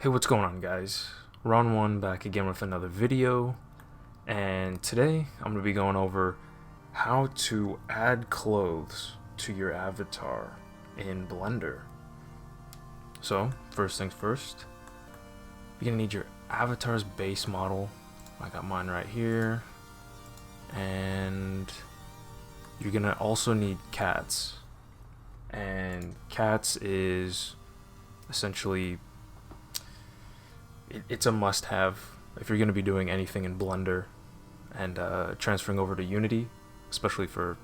Hey, what's going on, guys? Ron1 back again with another video, and today I'm going to be going over how to add clothes to your avatar in Blender. So, first things first, you're going to need your avatar's base model. I got mine right here, and you're going to also need cats, and cats is essentially it's a must-have if you're going to be doing anything in Blender and transferring over to Unity, especially for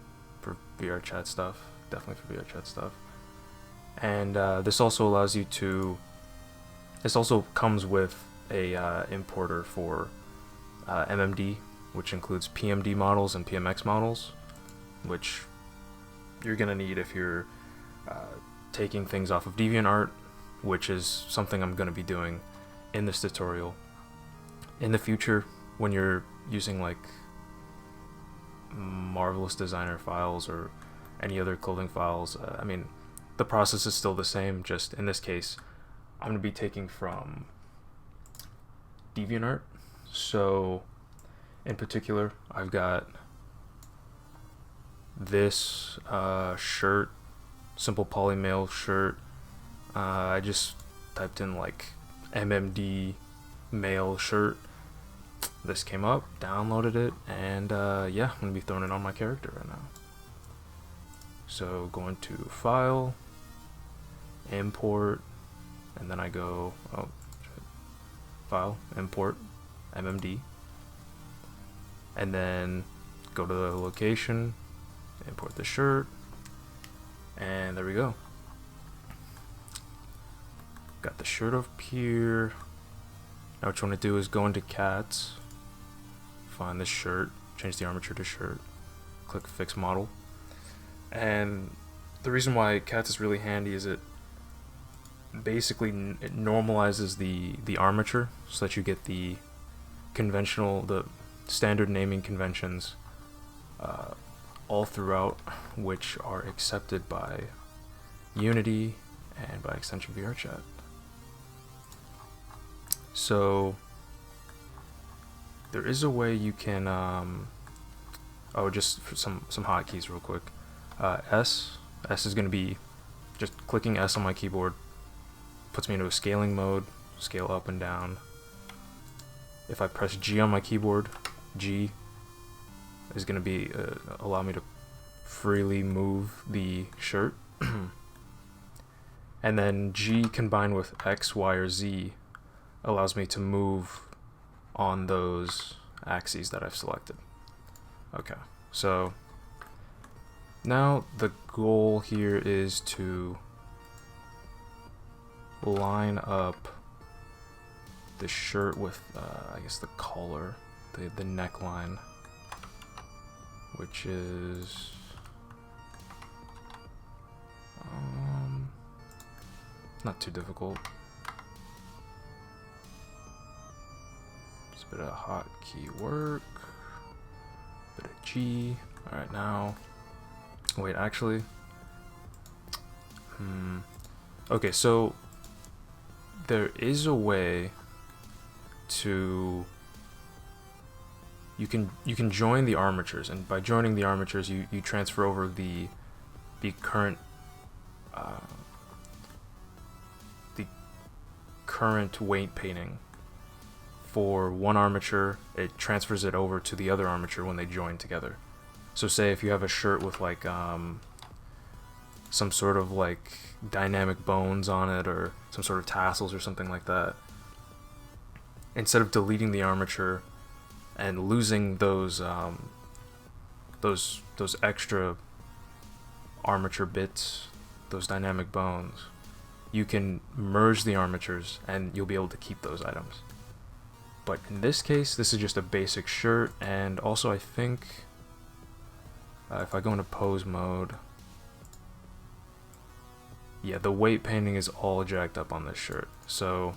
VRChat stuff. Definitely for VRChat stuff. And this also allows you to. This also comes with a importer for MMD, which includes PMD models and PMX models, which you're going to need if you're taking things off of Deviant Art, which is something I'm going to be doing in this tutorial. In the future, when you're using like Marvelous Designer files or any other clothing files, I mean, the process is still the same, just in this case I'm going to be taking from DeviantArt. So in particular, I've got this shirt, simple polymail shirt. I just typed in like MMD male shirt. This came up, downloaded it, and yeah, I'm gonna be throwing it on my character right now. So going to File, Import, and then I go File, Import, MMD, and then go to the location, import the shirt, and there we go. Got the shirt up here. Now what you want to do is go into cats, find this shirt, change the armature to shirt, click fix model. And the reason why cats is really handy is it basically it normalizes the armature so that you get the standard naming conventions all throughout, which are accepted by Unity and by extension VRChat. So there is a way you can just for some hotkeys real quick. S is going to be just clicking S on my keyboard, puts me into a scaling mode, scale up and down. If I press G on my keyboard, G is going to be allow me to freely move the shirt. And then G combined with X, Y, or Z allows me to move on those axes that I've selected. Okay, so now the goal here is to line up the shirt with I guess the collar, the neckline, which is not too difficult. Bit of hotkey work, bit of G. Alright, now wait, actually okay, so there is a way to you can join the armatures, and by joining the armatures you transfer over the current weight painting. For one armature, it transfers it over to the other armature when they join together. So say if you have a shirt with like some sort of like dynamic bones on it, or some sort of tassels or something like that, instead of deleting the armature and losing those extra armature bits, those dynamic bones, you can merge the armatures and you'll be able to keep those items. But in this case, this is just a basic shirt, and also I think if I go into pose mode, yeah, the weight painting is all jacked up on this shirt. So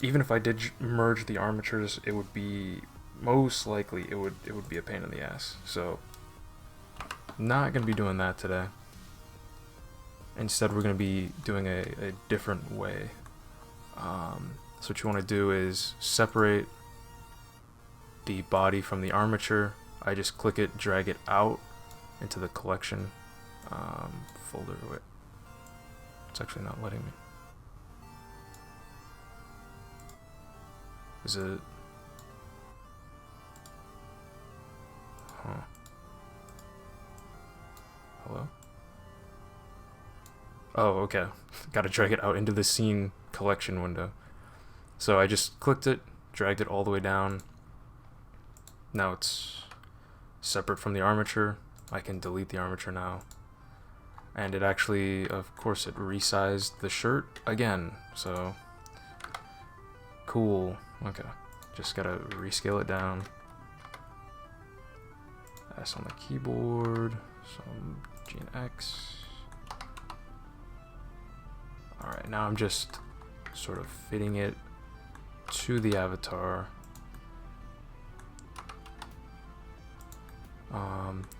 even if I did merge the armatures, it would be most likely it would be a pain in the ass. So not gonna be doing that today. Instead, we're going to be doing a different way. So what you want to do is separate the body from the armature. I just click it, drag it out into the collection folder. Wait, it's actually not letting me. Is it? Huh. Hello? Oh, okay. Gotta drag it out into the scene collection window. So I just clicked it, dragged it all the way down. Now it's separate from the armature. I can delete the armature now. And it actually, of course, it resized the shirt again. So, cool. Okay. Just gotta rescale it down. S on the keyboard. Some G and X. Alright, now I'm just sort of fitting it to the avatar.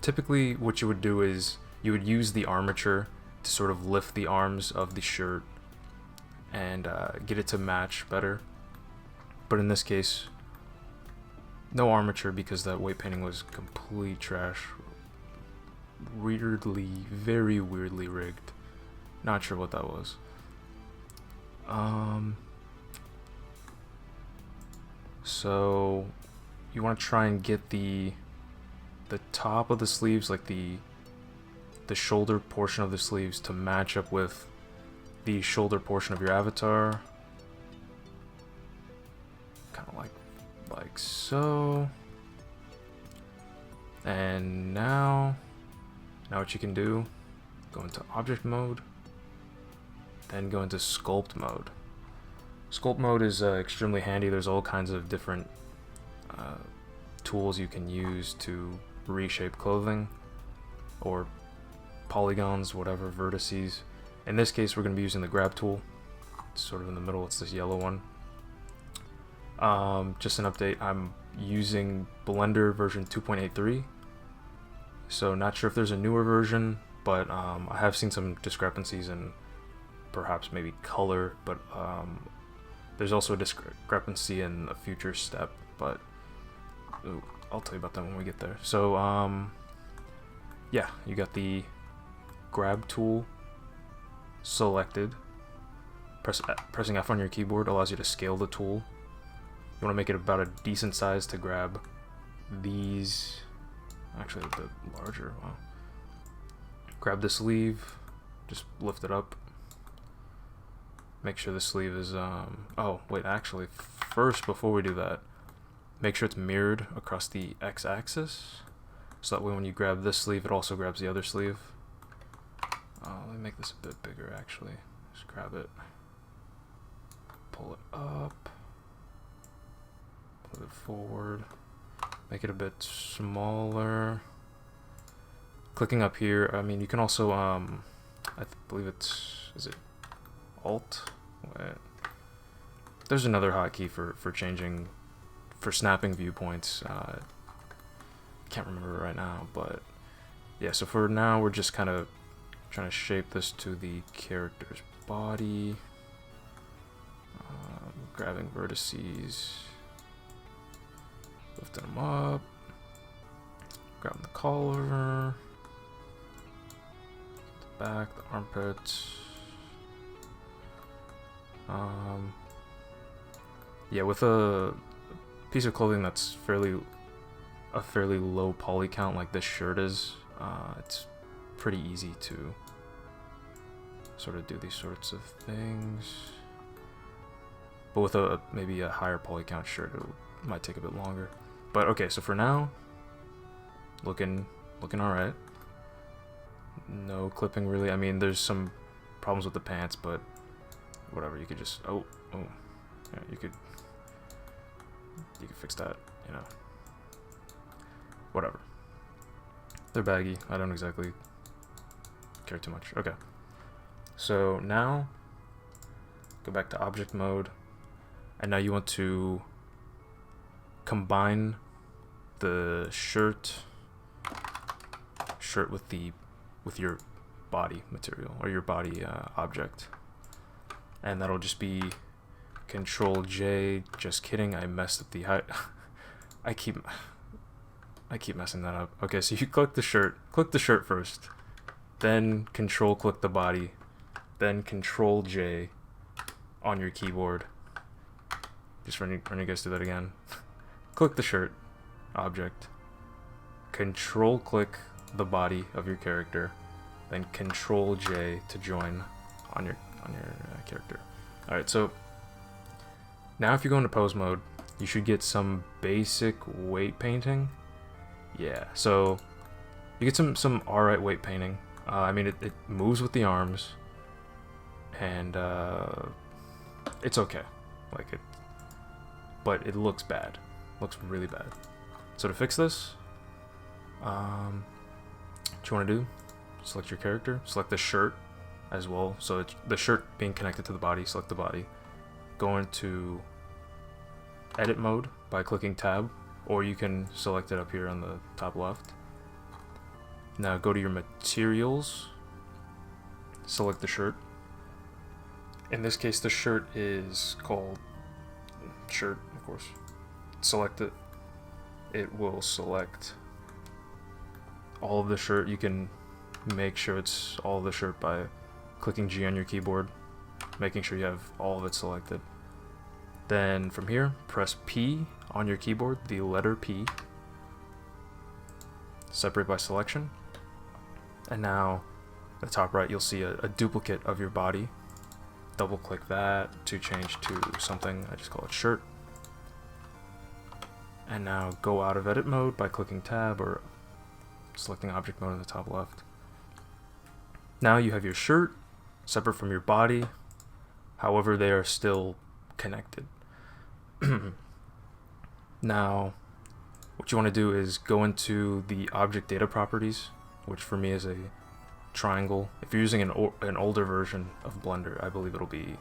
Typically what you would do is you would use the armature to sort of lift the arms of the shirt and get it to match better. But in this case, no armature because that weight painting was complete trash. Weirdly, very weirdly rigged. Not sure what that was. So you want to try and get the top of the sleeves, like the shoulder portion of the sleeves, to match up with the shoulder portion of your avatar. Kind of like so. And now what you can do, go into object mode, then go into sculpt mode. Sculpt mode is extremely handy. There's all kinds of different tools you can use to reshape clothing, or polygons, whatever, vertices. In this case, we're going to be using the grab tool. It's sort of in the middle. It's this yellow one. Just an update. I'm using Blender version 2.83. So not sure if there's a newer version, but I have seen some discrepancies in perhaps maybe color, but there's also a discrepancy in a future step, but I'll tell you about that when we get there. So yeah, you got the grab tool selected. Pressing F on your keyboard allows you to scale the tool. You want to make it about a decent size to grab these, actually a bit larger. Wow. Grab the sleeve, just lift it up. Make sure the sleeve is, oh wait, actually first, before we do that, make sure it's mirrored across the x-axis, so that way when you grab this sleeve, it also grabs the other sleeve. Let me make this a bit bigger, actually. Just grab it, pull it up, pull it forward, make it a bit smaller. Clicking up here, I mean, you can also, I believe it's, is it Alt? Wait. There's another hotkey for changing, for snapping viewpoints. Can't remember right now, but yeah, so for now we're just kind of trying to shape this to the character's body. Grabbing vertices, lifting them up, grabbing the collar, the back, the armpits. Yeah, with a piece of clothing that's a fairly low poly count like this shirt is, it's pretty easy to sort of do these sorts of things. But with maybe a higher poly count shirt, it might take a bit longer. But okay, so for now, looking alright. No clipping really. I mean, there's some problems with the pants, but whatever. You could just yeah, you could fix that, you know. Whatever. They're baggy. I don't exactly care too much. Okay. So now go back to object mode, and now you want to combine the shirt with your body material or your body object, and that'll just be Control J. Just kidding, I messed up the height. I keep messing that up. Okay, so you click the shirt first, then Control click the body, then Control J on your keyboard. Just run you guys through that again. Click the shirt object, Control click the body of your character, then Control J to join on your character. All right, so now if you go into pose mode, you should get some basic weight painting. Yeah, so you get some alright weight painting. I mean, it moves with the arms, and it's okay. Like it, but it looks bad. Looks really bad. So to fix this, what you want to do? Select your character. Select the shirt as well. So it's the shirt being connected to the body. Select the body. Go into edit mode by clicking tab, or you can select it up here on the top left. Now go to your materials, select the shirt. In this case, the shirt is called shirt, of course. Select it. It will select all of the shirt. You can make sure it's all of the shirt by clicking G on your keyboard, making sure you have all of it selected. Then from here, press P on your keyboard, the letter P. Separate by selection. And now, at the top right, you'll see a duplicate of your body. Double click that to change to something, I just call it shirt. And now go out of edit mode by clicking tab or selecting object mode in the top left. Now you have your shirt separate from your body, however they are still connected. Now, what you want to do is go into the object data properties, which for me is a triangle. If you're using an older version of Blender, I believe it'll be,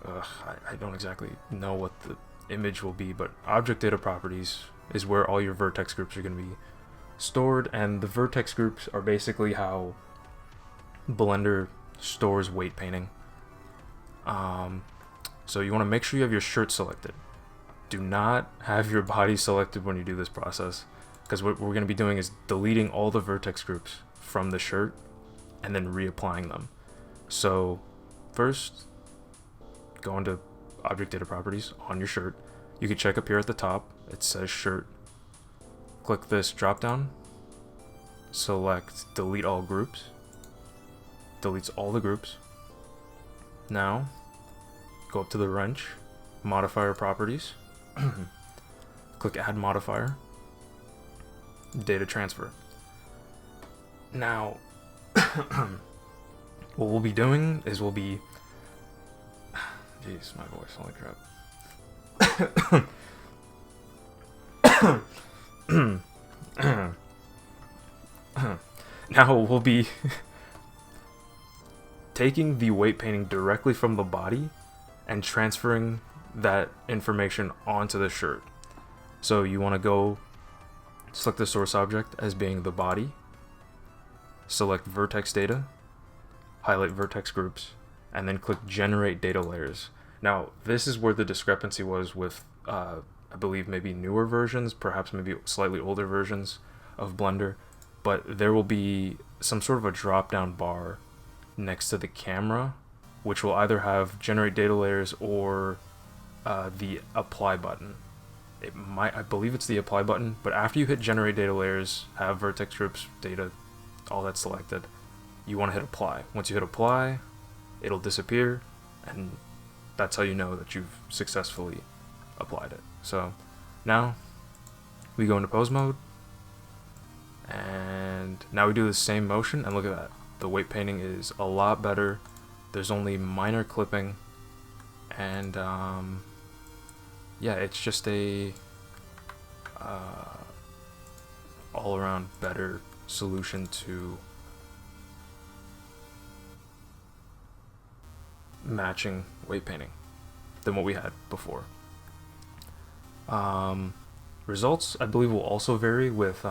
I don't exactly know what the image will be, but object data properties is where all your vertex groups are going to be stored, and the vertex groups are basically how Blender stores weight painting. So you want to make sure you have your shirt selected. Do not have your body selected when you do this process, because what we're going to be doing is deleting all the vertex groups from the shirt and then reapplying them. So first, go into object data properties on your shirt. You can check up here at the top, it says shirt. Click this drop down, select delete all groups. Deletes all the groups. Now go up to the wrench, modifier properties, click add modifier, data transfer. Now what we'll be doing is we'll be, jeez, my voice, holy crap. Now we'll be taking the weight painting directly from the body and transferring that information onto the shirt. So you want to go select the source object as being the body, select vertex data, highlight vertex groups, and then click generate data layers. Now this is where the discrepancy was with I believe maybe newer versions, perhaps maybe slightly older versions of Blender, but there will be some sort of a drop down bar next to the camera, which will either have generate data layers or the apply button. I believe it's the apply button, but after you hit generate data layers, have vertex groups, data, all that selected, you want to hit apply. Once you hit apply, it'll disappear, and that's how you know that you've successfully applied it. So now we go into pose mode, and now we do the same motion, and look at that. The weight painting is a lot better. There's only minor clipping, and yeah, it's just a all-around better solution to matching weight painting than what we had before. Results, I believe, will also vary with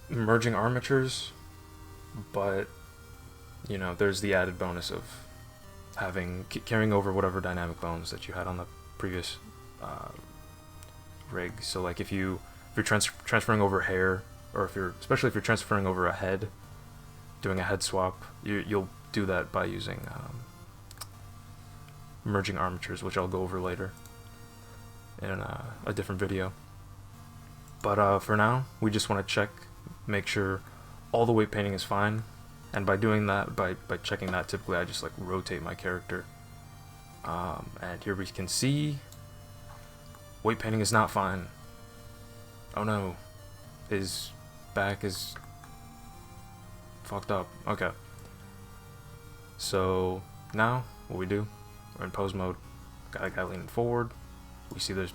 merging armatures. but you know, there's the added bonus of having carrying over whatever dynamic bones that you had on the previous rig. So like if you're transferring over hair, or especially if you're transferring over a head, doing a head swap, you'll do that by using merging armatures, which I'll go over later in a different video. But for now, we just want to check, make sure all the weight painting is fine. And by doing that, by checking that, typically I just like rotate my character. And here we can see weight painting is not fine. Oh no, his back is fucked up. Okay. So now what we do, we're in pose mode. Got a guy leaning forward. We see there's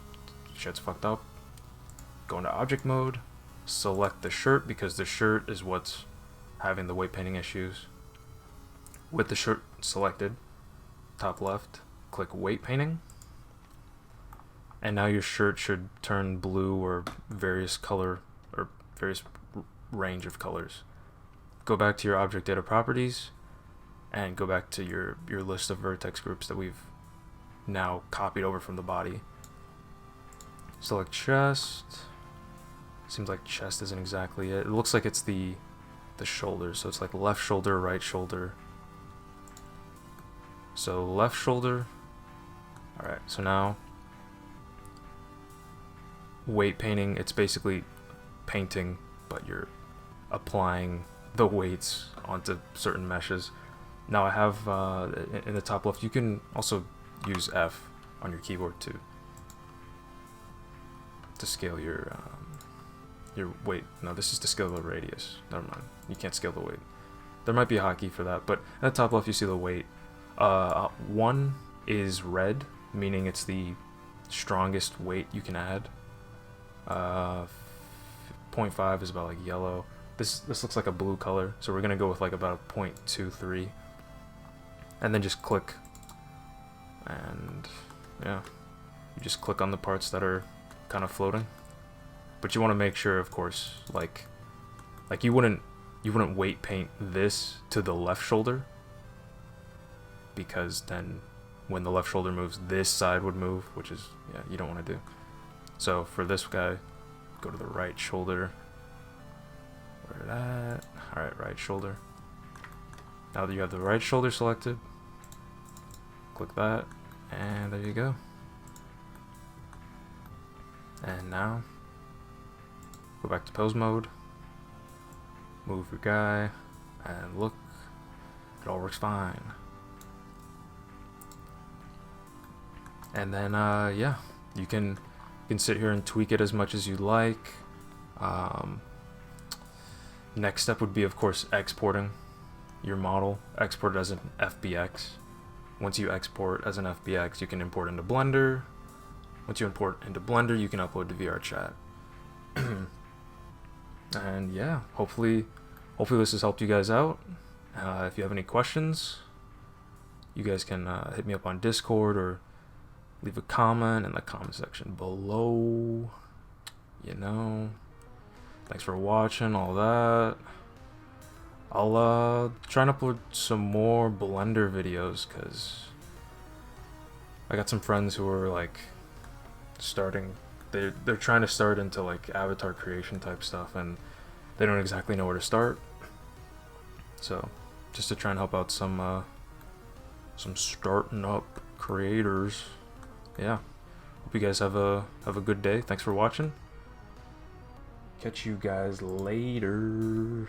shit's fucked up. Go into object mode. Select the shirt because the shirt is what's having the weight painting issues. With the shirt selected, top left, click weight painting. And now your shirt should turn blue or various color or various range of colors. Go back to your object data properties and go back to your list of vertex groups that we've now copied over from the body. Select chest. Seems like chest isn't exactly it. It looks like it's the shoulders, so it's like left shoulder, right shoulder. So left shoulder. Alright, so now weight painting, it's basically painting, but you're applying the weights onto certain meshes. Now I have in the top left, you can also use F on your keyboard to scale your weight. No, this is to scale the radius. Never mind. You can't scale the weight. There might be a hotkey for that, but in the top left you see the weight. 1 is red, meaning it's the strongest weight you can add. 0.5 is about like yellow. This looks like a blue color, so we're gonna go with like about a 0.23, and then just click, and yeah, you just click on the parts that are kind of floating. But you want to make sure, of course, like you wouldn't weight paint this to the left shoulder, because then when the left shoulder moves, this side would move, which is, yeah, you don't want to do. So for this guy, go to the right shoulder. Where that? All right, right shoulder. Now that you have the right shoulder selected, click that, and there you go. And now go back to pose mode, move your guy, and look, it all works fine. And then yeah, you can sit here and tweak it as much as you like. Next step would be, of course, exporting your model. Export it as an FBX. Once you export as an FBX, you can import into Blender. Once you import into Blender, you can upload to VRChat. And yeah, hopefully this has helped you guys out. If you have any questions, you guys can hit me up on Discord or leave a comment in the comment section below. You know, thanks for watching all that. I'll try and upload some more Blender videos, because I got some friends who are like starting, they're trying to start into like avatar creation type stuff, and they don't exactly know where to start. So just to try and help out some starting up creators. Yeah, hope you guys have a good day. Thanks for watching. Catch you guys later.